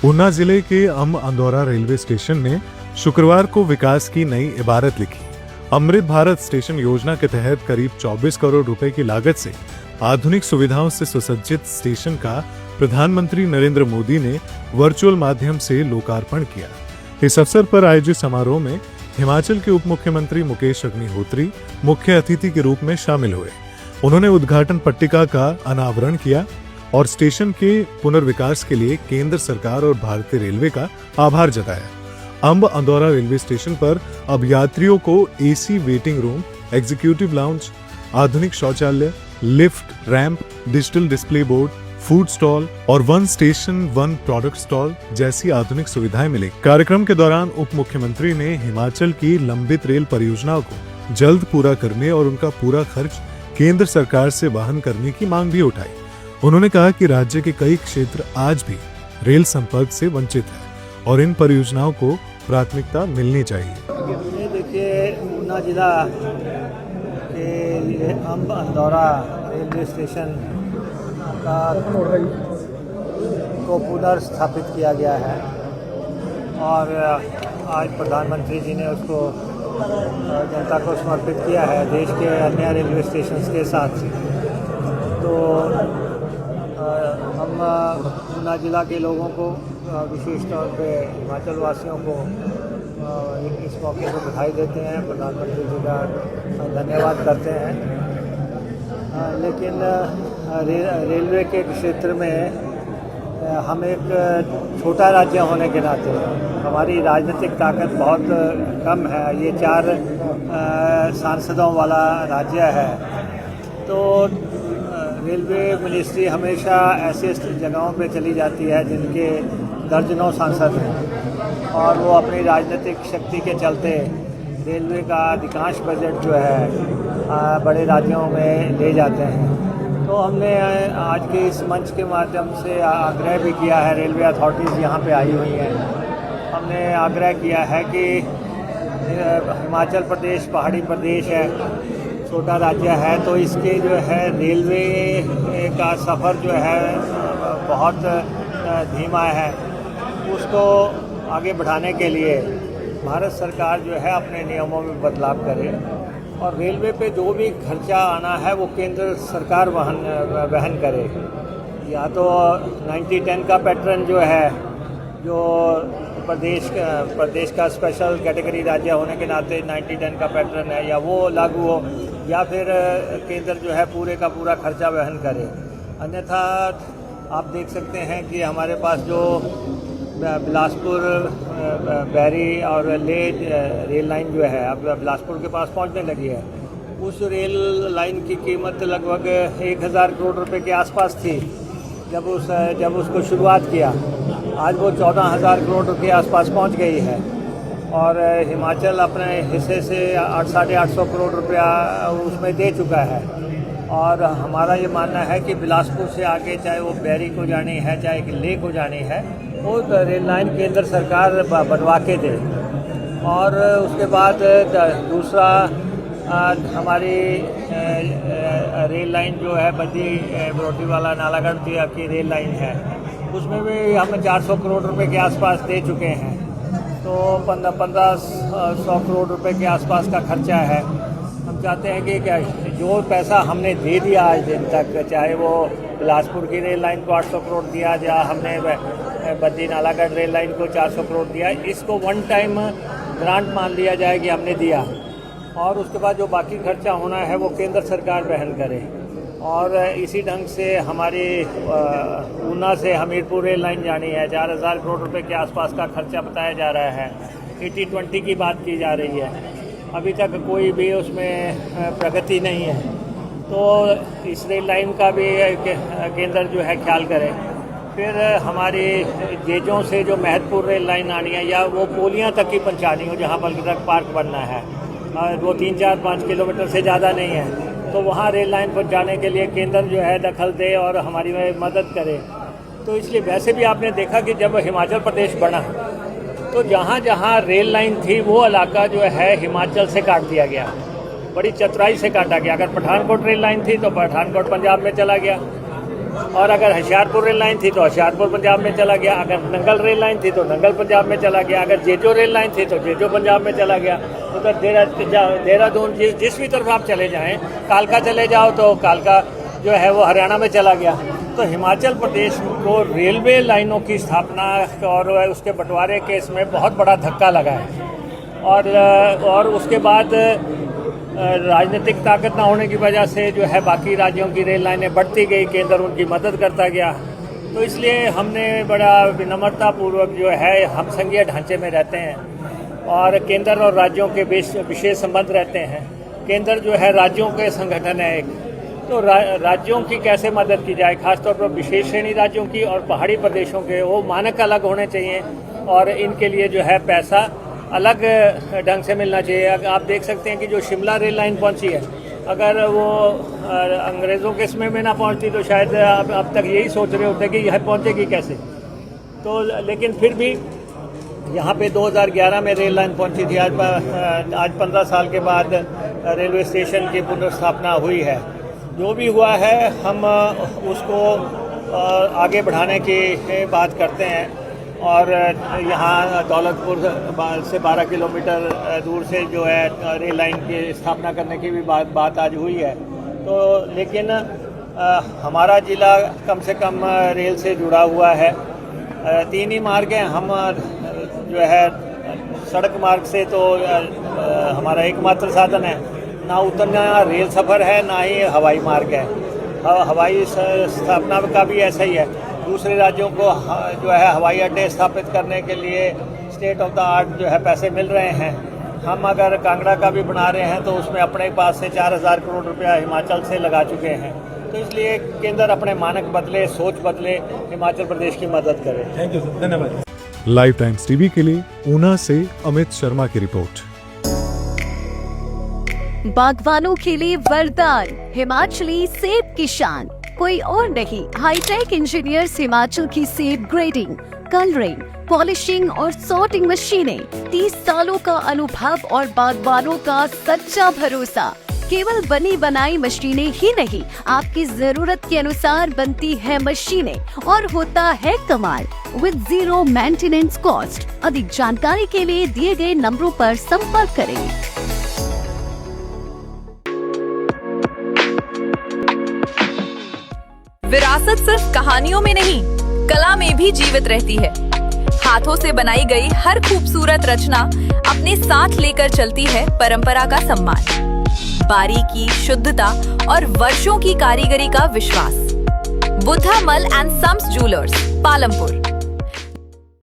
ऊना जिले के अम्ब Andaura railway station ने शुक्रवार को विकास की नई इबारत लिखी। अमृत भारत स्टेशन योजना के तहत करीब 24 करोड़ रुपए की लागत से आधुनिक सुविधाओं से सुसज्जित स्टेशन का प्रधानमंत्री नरेंद्र मोदी ने वर्चुअल माध्यम से लोकार्पण किया। इस अवसर पर आयोजित समारोह में हिमाचल के उप मुख्यमंत्री मुकेश अग्निहोत्री मुख्य अतिथि के रूप में शामिल हुए। उन्होंने उद्घाटन पट्टिका का अनावरण किया और स्टेशन के पुनर्विकास के लिए केंद्र सरकार और भारतीय रेलवे का आभार जताया। अम्ब अंदौरा रेलवे स्टेशन पर अब यात्रियों को AC waiting room, executive lounge, आधुनिक शौचालय, lift, ramp, digital display board, food stall और one station one product stall जैसी आधुनिक सुविधाएं मिलेंगी। कार्यक्रम के दौरान उप मुख्यमंत्री ने हिमाचल की लंबित रेल परियोजनाओं को जल्द पूरा करने और उनका पूरा खर्च केंद्र सरकार से वहन करने की मांग भी उठाई। उन्होंने कहा कि राज्य के कई क्षेत्र आज भी रेल संपर्क से वंचित हैं और इन परियोजनाओं को प्राथमिकता मिलनी चाहिए। ये देखिए, ऊना जिला के लिए अम्ब अंदौरा रेलवे स्टेशन को पुनर्स्थापित किया गया है और आज प्रधानमंत्री जी ने उसको जनता को समर्पित किया है देश के अन्य रेलवे स्टेशन के साथ। तो हम ऊना जिला के लोगों को विशेष तौर पे हिमाचल वासियों को इस मौके पर बधाई देते हैं, प्रधानमंत्री जी का धन्यवाद करते हैं। लेकिन रेलवे के क्षेत्र में हम एक छोटा राज्य होने के नाते हमारी राजनीतिक ताकत बहुत कम है। ये 4 सांसदों वाला राज्य है। तो रेलवे मिनिस्ट्री हमेशा ऐसे जगहों पे चली जाती है जिनके दर्जनों सांसद हैं और वो अपनी राजनीतिक शक्ति के चलते रेलवे का अधिकांश बजट जो है बड़े राज्यों में ले जाते हैं। तो हमने आज के इस मंच के माध्यम से आग्रह भी किया है, रेलवे अथॉरिटीज़ यहाँ पे आई हुई हैं, हमने आग्रह किया है कि हिमाचल प्रदेश पहाड़ी प्रदेश है, छोटा राज्य है, तो इसके जो है रेलवे का सफ़र जो है बहुत धीमा है। उसको आगे बढ़ाने के लिए भारत सरकार जो है अपने नियमों में बदलाव करे और रेलवे पे जो भी खर्चा आना है वो केंद्र सरकार वहन करे। या तो 90-10 का पैटर्न जो है, जो प्रदेश का स्पेशल कैटेगरी राज्य होने के नाते 90-10 का पैटर्न है, या वो लागू हो, या फिर केंद्र जो है पूरे का पूरा खर्चा वहन करे। अन्यथा आप देख सकते हैं कि हमारे पास जो बिलासपुर बैरी और ले रेल लाइन जो है अब बिलासपुर के पास पहुंचने लगी है, उस रेल लाइन की कीमत लगभग 1000 करोड़ रुपए के आसपास थी जब उसको शुरुआत किया। आज वो 14,000 करोड़ रुपए के आसपास पहुंच गई है और हिमाचल अपने हिस्से से 800-850 करोड़ रुपया उसमें दे चुका है। और हमारा ये मानना है कि बिलासपुर से आगे चाहे वो बैरी को जानी है चाहे ले को जानी है, वो रेल लाइन केंद्र सरकार बनवा के दे। और उसके बाद दूसरा हमारी रेल लाइन जो है बद्दी बरोटीवाला नालागढ़ की रेल लाइन है, उसमें भी हम 400 करोड़ रुपए के आसपास दे चुके हैं। तो 1500 करोड़ रुपए के आसपास का खर्चा है। हम चाहते हैं कि क्या जो पैसा हमने दे दिया आज दिन तक, चाहे वो बिलासपुर की रेल लाइन को 800 करोड़ दिया या हमने बद्दी नालागढ़ रेल लाइन को 400 करोड़ दिया, इसको वन टाइम ग्रांट मान लिया जाए कि हमने दिया और उसके बाद जो बाकी खर्चा होना है वो केंद्र सरकार वहन करे। और इसी ढंग से हमारी ऊना से हमीरपुर रेल लाइन जानी है, 4000 करोड़ रुपए के आसपास का खर्चा बताया जा रहा है। 80-20 की बात की जा रही है, अभी तक कोई भी उसमें प्रगति नहीं है। तो इस रेल लाइन का भी केंद्र जो है ख्याल करे। फिर हमारी जेजों से जो महतपुर रेल लाइन आनी है या वो पोलियाँ तक की पहुँचानी हो जहाँ बल्कि पार्क बनना है, वो 3-4-5 किलोमीटर से ज़्यादा नहीं है, तो वहाँ रेल लाइन पहुँचाने के लिए केंद्र जो है दखल दे और हमारी मदद करे। तो इसलिए वैसे भी आपने देखा कि जब हिमाचल प्रदेश बना तो जहाँ जहाँ रेल लाइन थी वो इलाका जो है हिमाचल से काट दिया गया, बड़ी चतुराई से काटा गया। अगर पठानकोट रेल लाइन थी तो पठानकोट पंजाब में चला गया, और अगर होशियारपुर रेल लाइन थी तो होशियारपुर पंजाब में चला गया, अगर नंगल रेल लाइन थी तो नंगल पंजाब में चला गया, अगर जेजो रेल लाइन थी तो जेजो पंजाब में चला गया। उधर देहरादून जिस भी तरफ आप चले जाएं, कालका चले जाओ तो कालका जो है वो हरियाणा में चला गया। तो हिमाचल प्रदेश को रेलवे लाइनों की स्थापना और उसके बंटवारे के इसमें बहुत बड़ा धक्का लगा है। और उसके बाद राजनीतिक ताकत ना होने की वजह से जो है बाकी राज्यों की रेल लाइनें बढ़ती गई, केंद्र उनकी मदद करता गया। तो इसलिए हमने बड़ा विनम्रतापूर्वक जो है हम संघीय ढांचे में रहते हैं और केंद्र और राज्यों के विशेष संबंध रहते हैं। केंद्र जो है राज्यों के संगठन है एक, तो राज्यों की कैसे मदद की जाए, खासतौर पर विशेष श्रेणी राज्यों की और पहाड़ी प्रदेशों के, वो मानक अलग होने चाहिए और इनके लिए जो है पैसा अलग ढंग से मिलना चाहिए। आप देख सकते हैं कि जो शिमला रेल लाइन पहुंची है, अगर वो अंग्रेज़ों के समय में ना पहुंचती तो शायद अब तक यही सोच रहे होते कि यह पहुंचेगी कैसे। तो लेकिन फिर भी यहाँ पे 2011 में रेल लाइन पहुंची थी। आज 15 साल के बाद रेलवे स्टेशन की पुनर्स्थापना हुई है। जो भी हुआ है हम उसको आगे बढ़ाने की बात करते हैं और यहाँ दौलतपुर से 12 किलोमीटर दूर से जो है रेल लाइन की स्थापना करने की भी बात आज हुई है। तो लेकिन हमारा ज़िला कम से कम रेल से जुड़ा हुआ है। 3 ही मार्ग हैं। हम जो है सड़क मार्ग से तो हमारा एकमात्र साधन है, ना उतना रेल सफ़र है ना ही हवाई मार्ग है। हवाई स्थापना का भी ऐसा ही है। दूसरे राज्यों को जो है हवाई अड्डे स्थापित करने के लिए स्टेट ऑफ द आर्ट जो है पैसे मिल रहे हैं। हम अगर कांगड़ा का भी बना रहे हैं तो उसमें अपने पास से 4000 करोड़ रुपया हिमाचल से लगा चुके हैं। तो इसलिए केंद्र अपने मानक बदले, सोच बदले, हिमाचल प्रदेश की मदद करे। थैंक यू सर, धन्यवाद। लाइव टाइम्स टीवी के लिए ऊना से अमित शर्मा की रिपोर्ट। बागवानों के लिए वरदान, हिमाचली सेब की शान कोई और नहीं। हाईटेक इंजीनियर्स हिमाचल की सेब ग्रेडिंग, कलरिंग, पॉलिशिंग और सॉर्टिंग मशीनें, 30 सालों का अनुभव और बागवानों का सच्चा भरोसा। केवल बनी बनाई मशीनें ही नहीं, आपकी जरूरत के अनुसार बनती है मशीनें और होता है कमाल विद 0 मेंटेनेंस कॉस्ट। अधिक जानकारी के लिए दिए गए नंबरों पर संपर्क करें। विरासत सिर्फ कहानियों में नहीं, कला में भी जीवित रहती है। हाथों से बनाई गई हर खूबसूरत रचना अपने साथ लेकर चलती है परंपरा का सम्मान, बारीकी, शुद्धता और वर्षों की कारीगरी का विश्वास। बुद्धा मल एंड सम्स ज्वेलर्स, पालमपुर।